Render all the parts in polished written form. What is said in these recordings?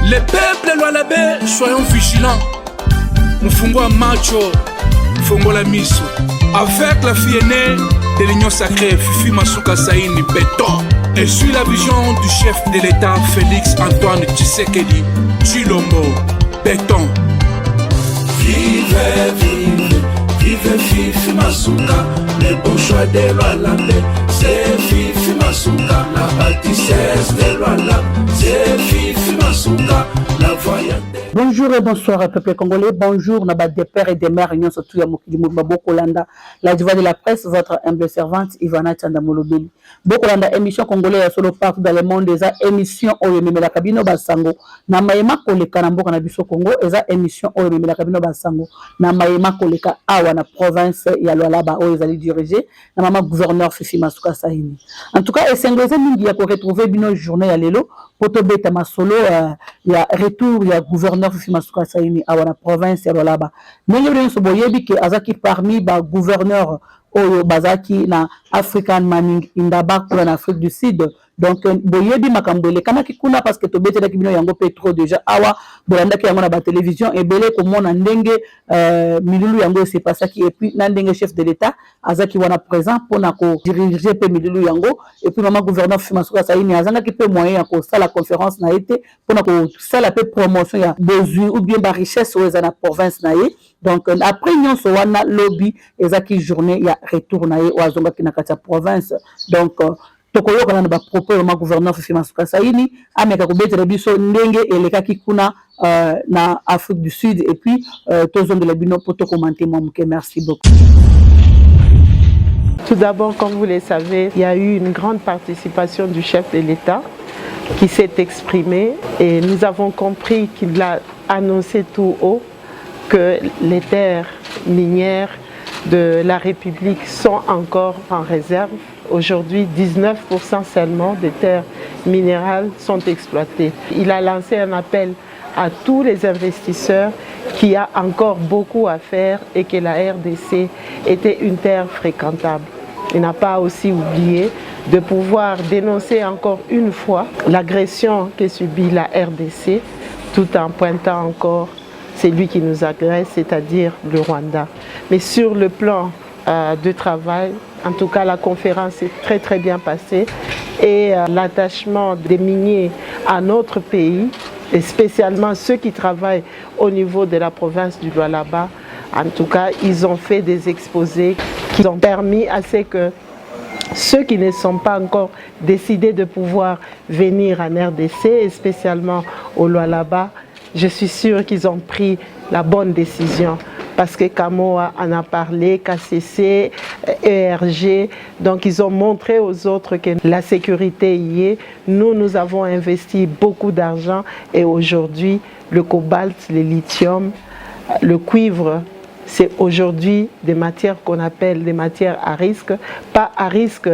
Les peuples Lualaba, soyons vigilants. Mufungwa macho, fungola miso. Avec la fille aînée de l'Union sacrée, Fifi Masuka Saini Béton. Et suit la vision du chef de l'État, Félix Antoine Tshisekedi Tshilombo Béton. Vive, vive, vive Fifi Masuka, le bon choix de Lualaba. C'est Fifi Masuka, la bâtissesse de Lualaba. C'est Fifi Masuka, la voyante. Bonjour et bonsoir peuple congolais, bonjour Naba des pères et des mères, réunion surtout ya Mokili Bokolanda, la diva de la presse, votre humble servante Ivana Tchanda Molobeli. Bokolanda émission congolais solo partout dans le monde, eza émission oyo memela kabino basango na mayema koleka na mboka na biso Congo, eza émission oyo memela kabino basango na mayema koleka awa na province ya Lualaba oyo ezali dirigé na mama gouverneur Fifi Masuka Saini. En tout cas, esengeza mingi ya ko retrouver bino journée ya lelo poto beta masolo ya retour ya gouverneur Fifi Masuka Saini à la province ya Lualaba. Ndenge so boyebi ke azaki parmi ba gouverneur oyo bazaki na African Mining Indaba pour l'Afrique du Sud. Donc boyebi makambo elekana kikuna parce que tobetela kibino yango petro déjà awa bolanda ki yango na ba télévision et belé komona ndenge milulu yango se passaki et puis na ndenge chef de l'état azaki wana présent pour na ko diriger pe milulu yango et puis maman gouverneur Fifi Masuka Saini azanga ki pe moyen ya ko sala conférence na été pour na ko sala pe promotion ya besoin ou bien ba richesse oyo na province na ye. Donc après nyonso wana lobby ezaki journée ya retour na ye wazonga ki na kati province. Donc tokoyo kana ba propos ya gouverneur Fifi Masuka Saini ameka ko betela biso ndenge elekaki kuna na Afrique du Sud et puis tozonde la bino poto commenter moi muke. Merci beaucoup. Tout d'abord, comme vous le savez, il y a eu une grande participation du chef de l'État qui s'est exprimé et nous avons compris qu'il a annoncé tout haut que les terres minières de la République sont encore en réserve. Aujourd'hui, 19% seulement des terres minérales sont exploitées. Il a lancé un appel à tous les investisseurs qu'il y a encore beaucoup à faire et que la RDC était une terre fréquentable. Il n'a pas aussi oublié de pouvoir dénoncer encore une fois l'agression que subit la RDC tout en pointant encore celui qui nous agresse, c'est-à-dire le Rwanda. Mais sur le plan de travail, en tout cas la conférence est très bien passée et l'attachement des miniers à notre pays, et spécialement ceux qui travaillent au niveau de la province du Lualaba, en tout cas ils ont fait des exposés qui ont permis à ce que ceux qui ne sont pas encore décidés de pouvoir venir en RDC, et spécialement au Lualaba, je suis sûre qu'ils ont pris la bonne décision parce que Kamoa en a parlé, KCC, ERG, donc ils ont montré aux autres que la sécurité y est. Nous avons investi beaucoup d'argent et aujourd'hui, le cobalt, le lithium, le cuivre, c'est aujourd'hui des matières qu'on appelle des matières à risque, pas à risque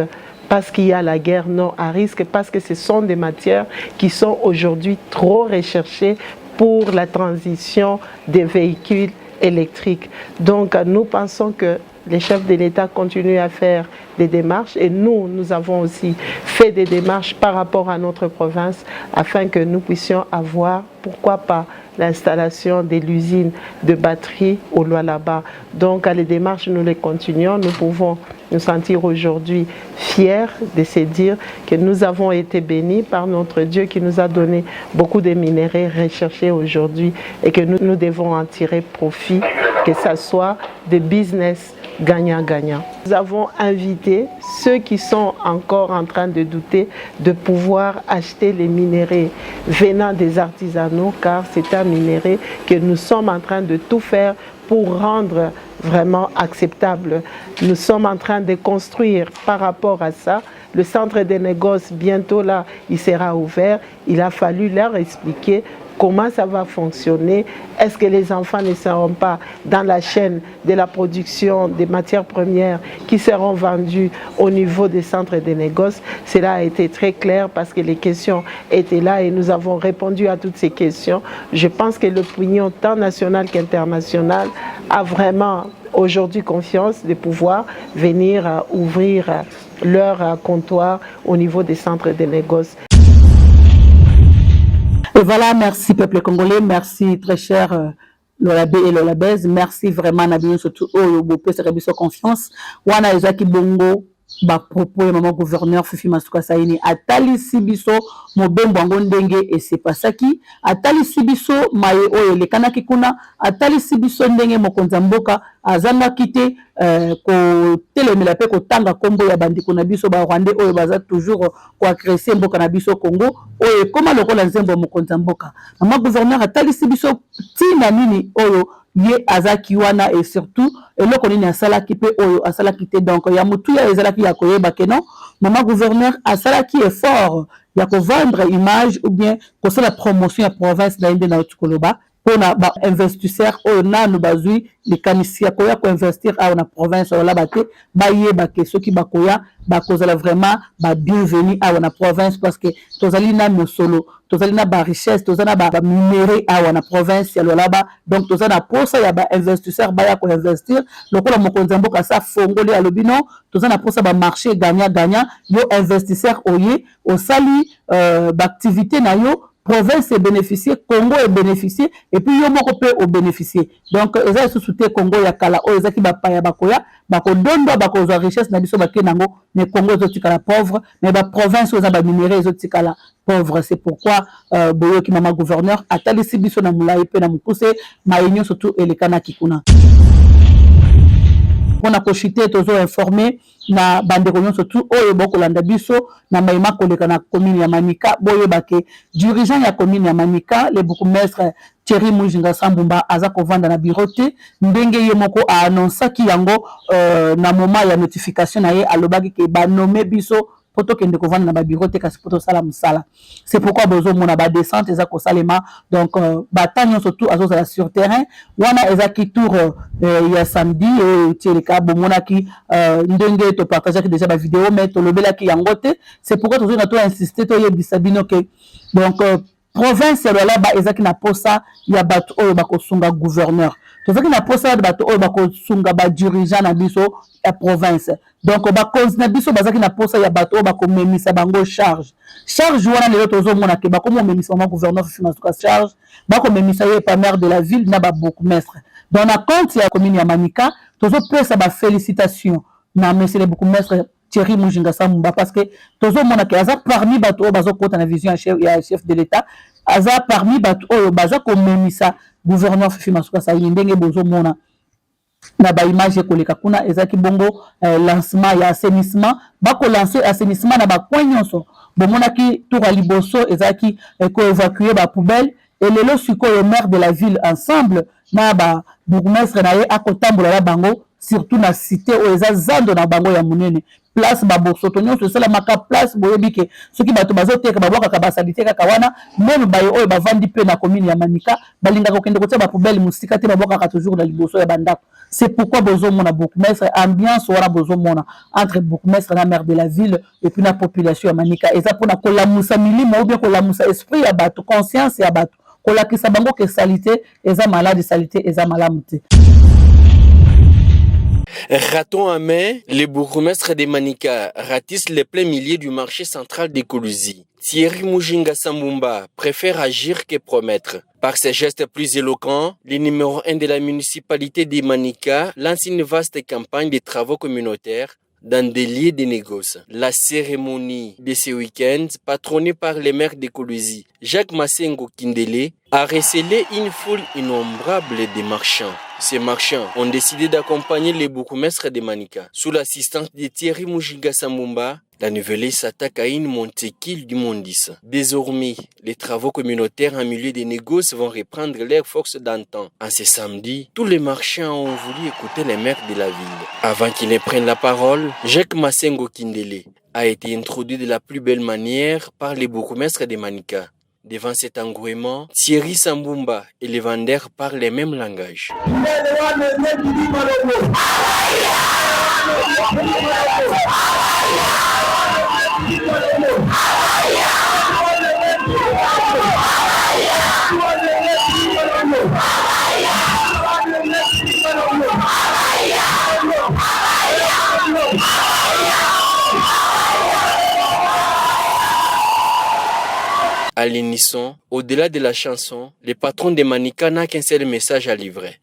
parce qu'il y a la guerre, non, à risque parce que ce sont des matières qui sont aujourd'hui trop recherchées pour la transition des véhicules électriques. Donc nous pensons que les chefs de l'État continuent à faire des démarches et nous avons aussi fait des démarches par rapport à notre province afin que nous puissions avoir, pourquoi pas, l'installation de l'usine de batterie au Lualaba. Donc les démarches, nous les continuons, nous pouvons nous sentir aujourd'hui fiers de se dire que nous avons été bénis par notre Dieu qui nous a donné beaucoup de minéraux recherchés aujourd'hui et que nous devons en tirer profit, que ce soit des business gagnant-gagnant. Nous avons invité ceux qui sont encore en train de douter de pouvoir acheter les minéraux venant des artisanaux car c'est un minerai que nous sommes en train de tout faire pour rendre vraiment acceptable. Nous sommes en train de construire par rapport à ça. Le centre de négoce, bientôt là, il sera ouvert. Il a fallu leur expliquer comment ça va fonctionner. Est-ce que les enfants ne seront pas dans la chaîne de la production des matières premières qui seront vendues au niveau des centres de négoce? Cela a été très clair parce que les questions étaient là et nous avons répondu à toutes ces questions. Je pense que l'opinion tant nationale qu'internationale a vraiment aujourd'hui confiance de pouvoir venir ouvrir leur comptoir au niveau des centres de négoce. Et voilà, merci peuple congolais, merci très cher Lolabé et Lolabez, merci vraiment Nabino surtout au Bopé Serebiso confiance. Wana Ezaki Bongo, ba propos et maman gouverneur Fifi Masuka Saini, Atali Sibiso, Mobembo Angondenge et c'est pas ça qui, Atali Sibiso, Maye Oye, le Kanaki Kuna, Atali Sibiso Ndenge Mokonzamboka, Azanga Kite, ko telemela pe ko tanga kombo ya bandiko na biso ba Rwandais oyo baza toujours ko agresser mboka na biso Congo oyo koma lokola nzembo mokonza mboka mama gouverneur atalisi biso tina nini oyo ye azaki wana et surtout eloko nini asalaki pe oyo asalaki te donc ya mutu ya ezalaki ya koyeba keno mama gouverneur asalaki effort ya ko vendre image ou bien ko la promotion ya province na inde na Koloba pona ba investisseur oyo nanu bazui likanisia koya ko investir a na province oyo la bate ba yeba ke soki bakoya bakozala vraiment ba bienvenue a na province parce que tozali na solo tozali na ba richesse tozana ba minéraux a na province ya lolaba donc tozana posa ya ba investisseur ba ya ko investir lokola mokonza mboka sa fongoli ya lobino tozana posa ba marché gagnant yo investisseur oye osali ba activité na yo province est bénéficiée, Congo est bénéficié, et puis Yomoko peut au bénéficier. Donc, ils ont soutenu Congo ya kala, ils ont paya bakoya, bako dondo bako zo richesse na biso bake nango, mais Congo zo tikala pauvre, mais ba province aux aba minéraux zo tikala pauvre. C'est pourquoi boyo ki mama gouverneur atali sibiso na mulai pe na mukuse maenyo surtout elekana kikuna. On a cochité tozo informé na bandeko nyonso tout oyo bokolanda biso na maima koleka na commune ya Manika boyo bake dirigeant ya commune ya Manika le bourgmestre Thierry Mujinga Sambumba aza kovanda na bureau te ndenge ye moko a annonça ki yango na moment ya notification na ye alobaki ke ba nommer biso poto kende kovanda na ba bureau te kasi poto sala musala. C'est pourquoi bozo mona ba descente eza ko salema donc batanyo surtout azozala sur terrain wana eza ki tour ya samedi tieleka bomona ki ndenge to partager déjà ba vidéo mais to lobela ki yangote c'est pourquoi tozo na to insister to yebisa bino ke donc province ya lolaba ezaki na posa ya bato oyo bakosunga gouverneur tozaki na posa ya bato oyo bakosunga ba dirigeant na biso ya province donc bakonzi na biso bazaki na posa ya bato oyo bakomemisa bango charge wana lelo tozomona ke bakomomemisa mama gouverneur Fifi Masuka charge bakomemisa ye pa maire de la ville na ba bourgmestre dans la compte ya commune ya Manika tozopesa ba félicitations na monsieur le bourgmestre Thierry Mujinga Sambumba parce que tozo mona ke aza parmi bato oyo bazokota na vision ya chef de l'état aza parmi bato oyo baza komemisa gouverneur Fifi Masuka Saini ndenge bozo mona na ba image koleka kuna ezaki bongo lancement ya assainissement bako lancer assainissement na ba coin nyonso bomona ki tour à liboso ezaki ko évacuer ba poubelle et lelo sikoyo maire de la ville ensemble na ba bourgmestre na ye akotambola la bango surtout na cité oyo eza zando na bango ya munene place babosoto nyonso esala maka place boyebi ke soki bato bazoteka babwakaka basalite kaka wana même baye oyo bavandi pe na commune ya Manika balingaka kokende kotia bapoubele mosika te babwakaka toujours na liboso ya bandako. C'est pourquoi bozomona bourgmestre ambiance wana bozomona entre bourgmestre na maire de la ville et puis na population ya Manika eza pona kolamusa milimo ou bien kolamusa esprit ya bato conscience ya bato kolakisa bango ke salite eza malade salite eza malamu te. Raton à main, les bourgmestres de Manika ratissent les pleins milliers du marché central d'Ekolozi. Thierry Mujinga Sambumba préfère agir que promettre. Par ses gestes plus éloquents, le numéro 1 de la municipalité de Manika lance une vaste campagne de travaux communautaires dans des lieux de négoce. La cérémonie de ce week-end, patronnée par les maires d'Ekolozi, Jacques Masengo Kindele, a recélé une foule innombrable de marchands. Ces marchands ont décidé d'accompagner les bourgmestres de Manika. Sous l'assistance de Thierry Mujinga Sambumba, la nouvelle s'attaque à une montéquille du Mondis. Désormais, les travaux communautaires en milieu des négoces vont reprendre leur force d'antan. En ce samedi, tous les marchands ont voulu écouter les maires de la ville. Avant qu'ils ne prennent la parole, Jacques Masengo Kindele a été introduit de la plus belle manière par les bourgmestres de Manika. Devant cet engouement, Thierry Sambumba et les vendeurs parlent les mêmes langages. À l'unisson, au-delà de la chanson, le patron de Manika n'a qu'un seul message à livrer.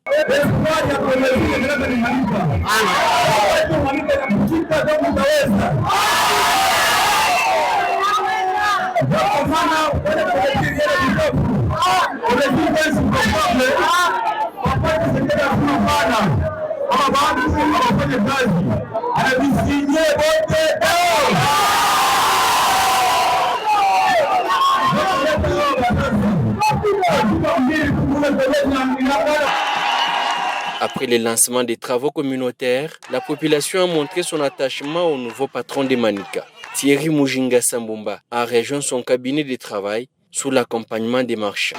Après le lancement des travaux communautaires, la population a montré son attachement au nouveau patron de Manika. Thierry Mujinga Sambumba a rejoint son cabinet de travail sous l'accompagnement des marchands.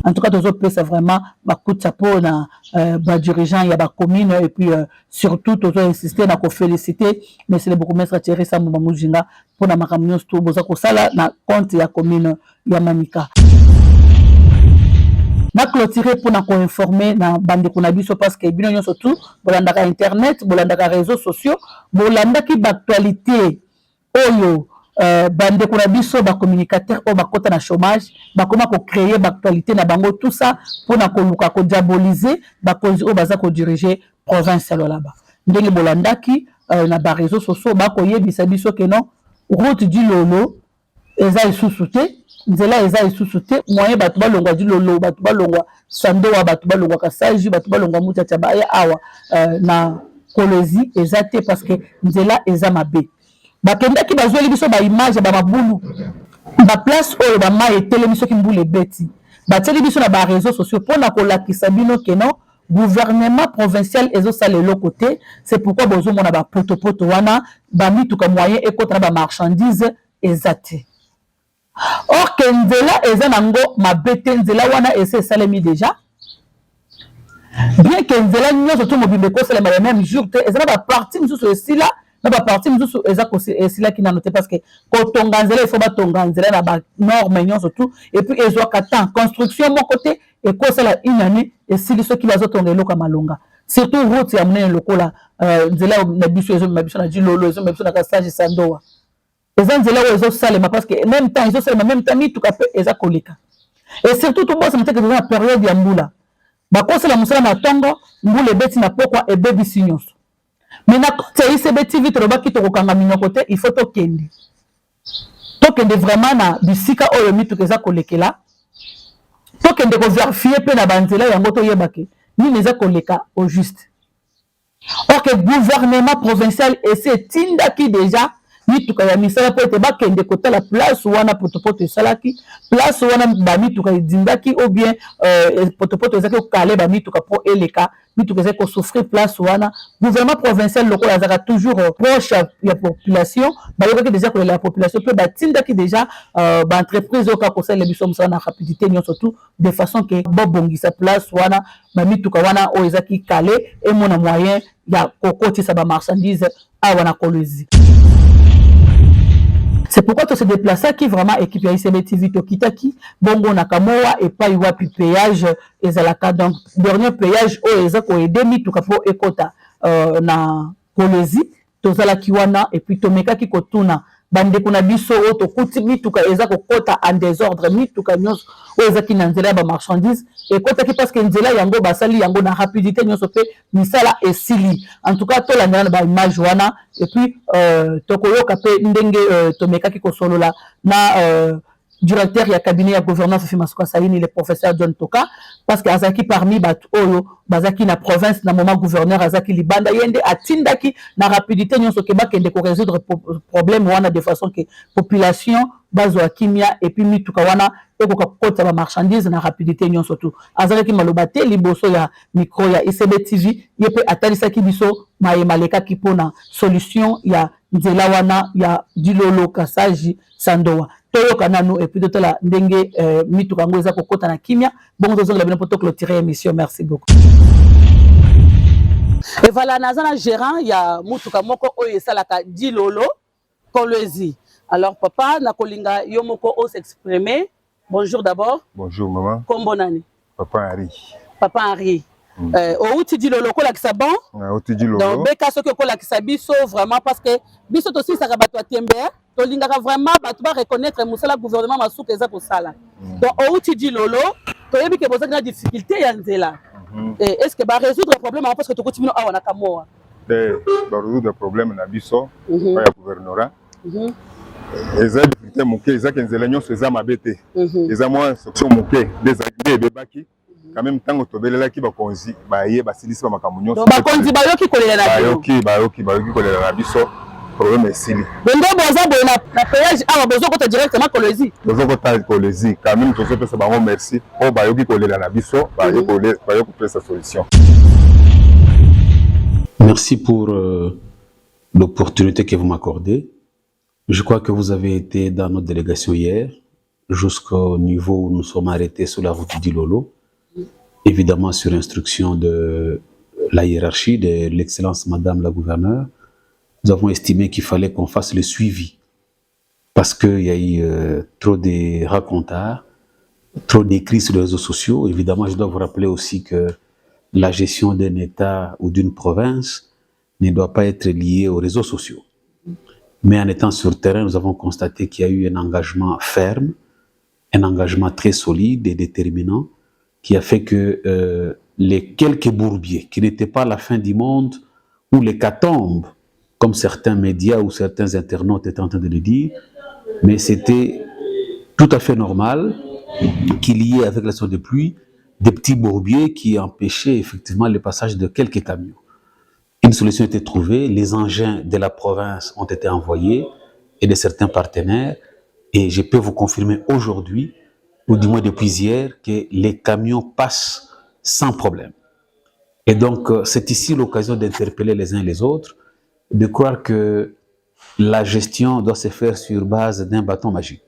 En tout cas, c'est vraiment coup de chapeau na dirigeant, il y a la commune et puis surtout insister na ko féliciter monsieur le bourgmestre Thierry Sambumba Mujinga pour na makamyo tout boza ko sala na compte ya commune ya Manika. Na clôturer pour na ko informer na bande ko na biso parce que bino nyonso tout bolanda ka internet, bolanda ka réseaux sociaux, bolanda ki actualité oyo bande kuna biso ba communicateur o bakota na chômage bakoma ko créer ba actualité na bango tout ça pour na ko luka ko diaboliser ba konzi o baza ko diriger province là-bas ndenge bolandaki na ba réseaux sociaux ba ko yebisa biso que non route du lolo eza isusute nzela eza isusute moyen batu balongwa du lolo batu balongwa sandowa batu balongwa kasaji batu balongwa mutacha ba ya awa na kolezi eza te parce que nzela eza mabe bakendaki bazweli biso ba image ba mabulu ba place oyo ba mai etelemi soki mbula ebeti batieli biso na ba réseaux sociaux mpona kolakisa bino ke non gouvernement provincial ezosala eloko te. C'est pourquoi bozomona ba potopoto wana bamituka moyen ekota na ba marchandise eza te. Or ke nzela eza nango mabe te, nzela wana ese esalemi déjà bien que nzela nyonso to mobimbe ekosalema le même jour te eza na ba partie mosusu esila na ba partie mosusu eza esila ki nano te parce que kotonga nzela il faut batonga nzela na ba norme nyonso tout et puis ezwaka temps construction mon côté ekosala une année esili soki bazotonga eloko malonga surtout route ya monene lokola nzela na biso ezo mabiso na dilolo ezo mabiso na kasage sandoa eza nzela oyo ezosalema parce que même temps ezosalema même temps mituka pe eza koleka et surtout tout bosa mteke na période ya mbula bakosala musala na tongo mbula ebeti na pokwa ebebisi nyonso mais na kote isebeti vite robaki tokokanga minoko te il faut tokende vraiment na bisika oyo mituka eza kolekela tokende ko vérifier pe na banzela yango toyebake nini eza koleka au juste. Or que gouvernement provincial essaie tindaki déjà mituka ya misala po ete bakende kotala place wana potopoto esalaki place wana bamituka edindaki ou bien potopoto ezaki okale bamituka po eleka mituka ezaki kosouffrir place wana. Gouvernement provincial lokola azaka toujours proche ya population bayokaki déjà kolela la population pe batindaki déjà baentreprise oka kosala biso mosala na rapidité nyonso tout de façon que bobongisa place wana bamituka wana oyo ezaki kale emona moyen ya kokotisa bamarchandise awa na kolwezi. C'est pourquoi tu se déplaces qui vraiment équipe ya ICB TV Tokitaki bongo nakamoa et pas wapi péage ezalaka donc dernier péage o ezako edemi tukapo ekota na kolezi tozala kiwana et puis tomeka ki kotuna bande kuna biso o to kuti mituka ezako kota en désordre mituka nyonso o ezaki na nzela ba marchandise et kota ki parce que nzela yango basali yango na rapidité nyonso pe misala esili en tout cas to la na ba image wana et puis tokoyoka pe ndenge tomeka ki kosolola na directeur ya cabinet ya gouvernance Fimasuka Saini le professeur John Toka parce que azaki parmi batu oyo bazaki na province na moment gouverneur azaki libanda yende atindaki na rapidité nyonso ke bakende ko résoudre problème wana de façon que population bazo kimia et puis mituka wana ekoka kota ba marchandise na rapidité nyonso tout azaki malobate liboso ya micro ya ICB TV yepe atalisaki biso mayemaleka kipona solution ya nzela wana ya dilolo kasaji sandoa toyoka nanu et puis totala ndenge mituka ngo eza kokota na kimia bongo tozongela bino poto clôturer émission. Merci beaucoup. Et voilà nazana gérant ya mutuka moko oyo esalaka dilolo kolwezi. Alors papa nakolinga yo moko o s'exprimer. Bonjour d'abord. Bonjour maman. Kombo nani? Papa Henri. Papa Henri. outi di lolo ko la kisabon outi di lolo donc beka soki ko la kisabiso vraiment parce que biso to sisa ka bato atembe to lingaka vraiment bato ba reconnaître musala gouvernement masuka eza ko sala donc outi di lolo to yebi ke bozaki na difficulté ya nzela est-ce que ba résoudre problème parce que to kotimino awa na kamoa ba résoudre problème na biso pa ya gouvernorat eza difficulté moke eza ke nzela nyonso eza mabe te eza mwa section moke des ebebaki quand même tango tobelelaki bakonzi baye basilisi ba makambo nyonso bakonzi bayoki kolela na bayoki kolela na biso problème esili bondo boza boye na péage awa bozo kota directement Kolwezi bozo kota Kolwezi quand même tozo pesa bango merci o bayoki kolela na biso bayoki pesa solution. Merci pour l'opportunité que vous m'accordez. Je crois que vous avez été dans notre délégation hier jusqu'au niveau où nous sommes arrêtés sur la route du Lolo. Évidemment sur instruction de la hiérarchie, de l'excellence Madame la gouverneure, nous avons estimé qu'il fallait qu'on fasse le suivi parce qu'il y a eu trop de racontards, trop d'écrits sur les réseaux sociaux. Évidemment, je dois vous rappeler aussi que la gestion d'un État ou d'une province ne doit pas être liée aux réseaux sociaux. Mais en étant sur le terrain, nous avons constaté qu'il y a eu un engagement ferme, un engagement très solide et déterminant qui a fait que les quelques bourbiers, qui n'étaient pas la fin du monde ou l'hécatombe, comme certains médias ou certains internautes étaient en train de le dire, mais c'était tout à fait normal qu'il y ait, avec la sorte de pluie, des petits bourbiers qui empêchaient effectivement le passage de quelques camions. Une solution était trouvée, les engins de la province ont été envoyés et de certains partenaires, et je peux vous confirmer aujourd'hui, ou du moins depuis hier, que les camions passent sans problème. Et donc, c'est ici l'occasion d'interpeller les uns et les autres, de croire que la gestion doit se faire sur base d'un bâton magique.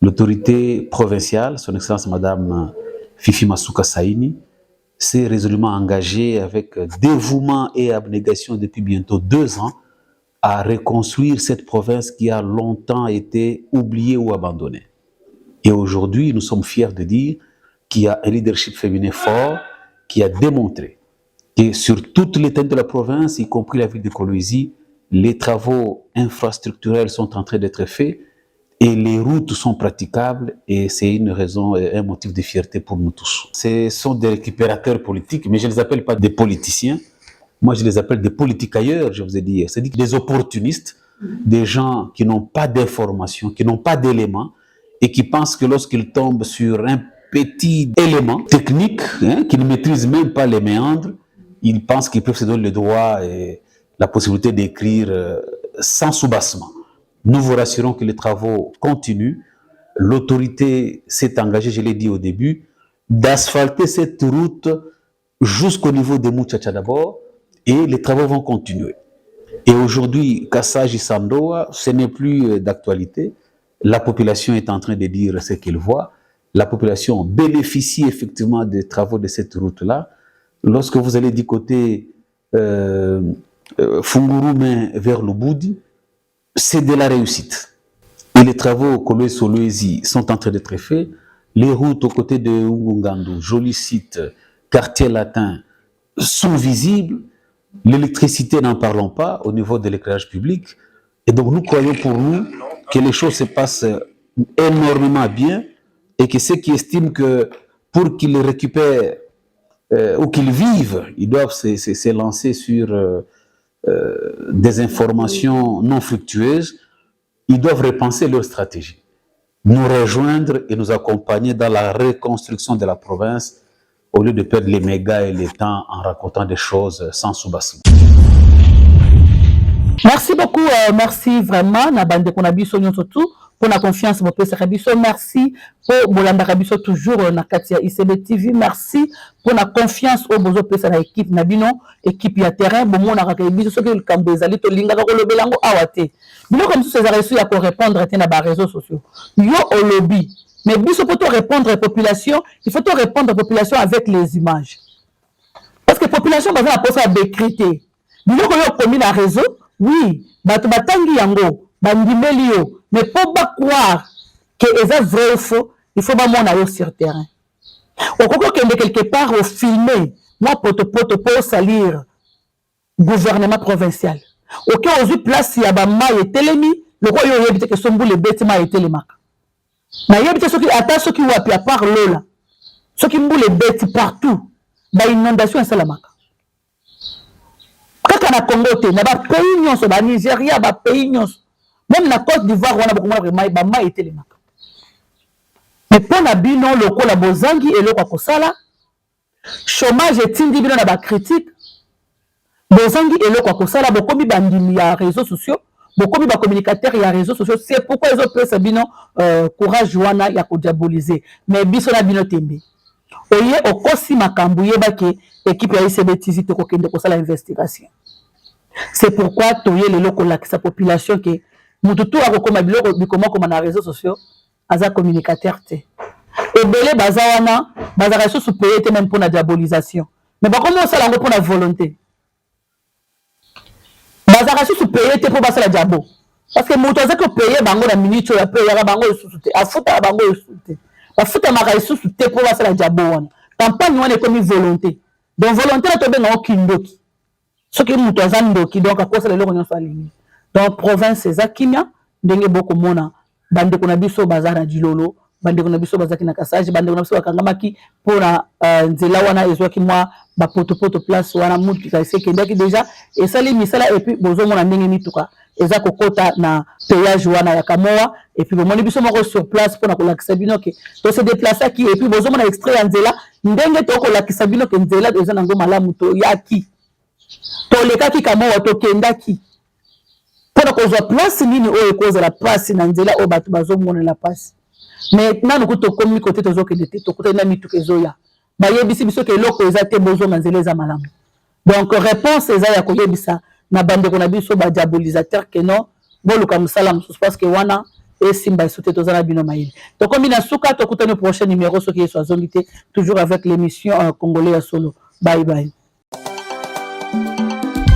L'autorité provinciale, son Excellence Madame Fifi Masuka Saini, s'est résolument engagée avec dévouement et abnégation depuis bientôt 2 ans à reconstruire cette province qui a longtemps été oubliée ou abandonnée. Et aujourd'hui, nous sommes fiers de dire qu'il y a un leadership féminin fort qui a démontré que sur toute l'étendue de la province, y compris la ville de Kolwezi, les travaux infrastructurels sont en train d'être faits et les routes sont praticables et c'est une raison, un motif de fierté pour nous tous. Ce sont des récupérateurs politiques, mais je ne les appelle pas des politiciens. Moi, je les appelle des politicailleurs, je vous ai dit. C'est-à-dire des opportunistes, des gens qui n'ont pas d'informations, qui n'ont pas d'éléments et qui pensent que lorsqu'ils tombent sur un petit élément technique, qui ne maîtrisent même pas les méandres, ils pensent qu'ils peuvent se donner le droit et la possibilité d'écrire sans soubassement. Nous vous rassurons que les travaux continuent. L'autorité s'est engagée, je l'ai dit au début, d'asphalter cette route jusqu'au niveau de Muchacha d'abord, et les travaux vont continuer. Et aujourd'hui, Kassaji Sandoa, ce n'est plus d'actualité. La population est en train de dire ce qu'elle voit. La population bénéficie effectivement des travaux de cette route-là. Lorsque vous allez du côté Fungurume vers Lubudi, c'est de la réussite. Et les travaux au Kolwezi sont en train d'être faits. Les routes aux côtés de Ungungandu, joli site, quartier latin, sont visibles. L'électricité, n'en parlons pas, au niveau de l'éclairage public. Et donc nous croyons pour nous que les choses se passent énormément bien et que ceux qui estiment que pour qu'ils récupèrent ou qu'ils vivent, ils doivent se lancer sur des informations non fructueuses, ils doivent repenser leur stratégie, nous rejoindre et nous accompagner dans la reconstruction de la province au lieu de perdre les mégas et les temps en racontant des choses sans soubassement. Merci beaucoup, merci vraiment, Nabande Konabiso surtout pour la confiance, mon père Rabiso. Merci pour Bolanda Rabiso toujours na Katia ICB TV. Merci pour la confiance au bozo pesa na équipe Nabino, équipe ya terrain. Bon mon Arabiso ce que le Cambezali to linga ko lobelango awate. Bino comme ça reçu à pour répondre à na réseaux sociaux. Yo au lobby. Mais biso pour te répondre à la population, il faut te répondre à la population avec les images. Parce que la population va la poser à décriter. Bino ko yo commis na réseau. Oui, bato batangi yango, bandimeli yo, mais pour pas croire que c'est vrai ou faux, il faut pas mon aller sur terrain. Au coco que quelque part au filmer, moi poto pour salir gouvernement provincial. Ok, aujourd'hui place ya ba ma etelemi, le roi yo yebite que sombu le bêtement etelemaka. Na yebite soki ata soki wapi à part lola. Soki mbu le bêti partout, ba inondation salamaka. Kaka na Congo te, na ba pays nyonso, ba Nigeria, ba pays nyonso. Même na Côte d'Ivoire wana ba vraiment ba ma etelemaka. Mais pour na bino loko la bozangi et loko kosala, chômage etindi bino na ba critique. Bozangi eloko kosala bokomi bandimi ya réseaux sociaux, bokomi ba communicateurs ya réseaux sociaux, c'est pourquoi ils ont pris sabino courage wana ya ko diaboliser. Mais biso na bino tembe. Oye okosi makambu yeba ke équipe ya ICBTZ to kokende kosala investigation. C'est pourquoi toye leloko la sa population ke mututu akokoma biloko bikoma koma na réseaux sociaux aza communicateur te. Ebele bazawana bazaka sous payer te même pour la diabolisation. Mais ba comment ça la pour la volonté. Bazaka sous payer te pour passer la diabo. Parce que moto azaka payer bango na minute ya payer ya bango sous te. Afuta bango sous te. Afuta maka sous te pour passer la diabo wana. Campagne wana comme volonté. Donc volonté na to benga okindoki. Ce qui moto azandoki donc à cause de l'eau nyonso alingi. Donc province ezakimia ndenge boko mona bande kuna biso bazara dilolo. Bande kuna biso bazaki na kasage bande kuna biso bakangamaki pona nzela wana ezwaki mwa ba poto place wana mutu kaise kendaki déjà et ça les misala et puis bozo mona ndenge mituka eza kokota na péage wana ya Kamoa et puis bomoni biso moko sur place pona kolakisa bino ke to se déplacer ki et puis bozo mona extrait nzela ndenge to kolakisa bino ke nzela eza nango malamu to yaki to lekaki Kamoa to kendaki pona kozwa place nini o ekoza la place na nzela o batu bazo mona la place. Maintenant nous kuto komi côté tozo ke dete to côté na mituke zoya ba yebisi biso ke loko ezate bozo manzele za malamu. Donc réponse eza ya koyebisa na bande ko na biso ba diabolisateur que non boluka musala mususu parce que wana et simba esute tozana bino maïli. Donc comme ina suka to kuta no prochain numéro ce qui est soazongité toujours avec l'émission congolais à solo. Bye bye.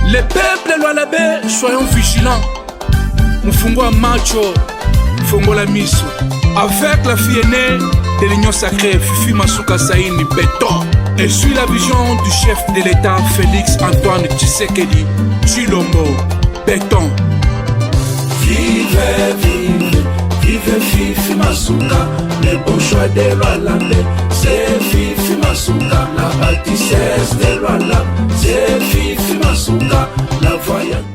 Les peuples Lualabé, soyons vigilants. Mufungwa macho, fungola miso. Avec la fille aînée de l'Union sacrée, Fifi Masuka Saïni Béton. Et suit la vision du chef de l'État, Félix Antoine Tshisekedi Tshilombo Béton. Vive, vive, vive Fifi Masuka, le bon choix de Lualabé. C'est Fifi Masuka, la bâtissesse de Lualabé. C'est Fifi Masuka, la voyante.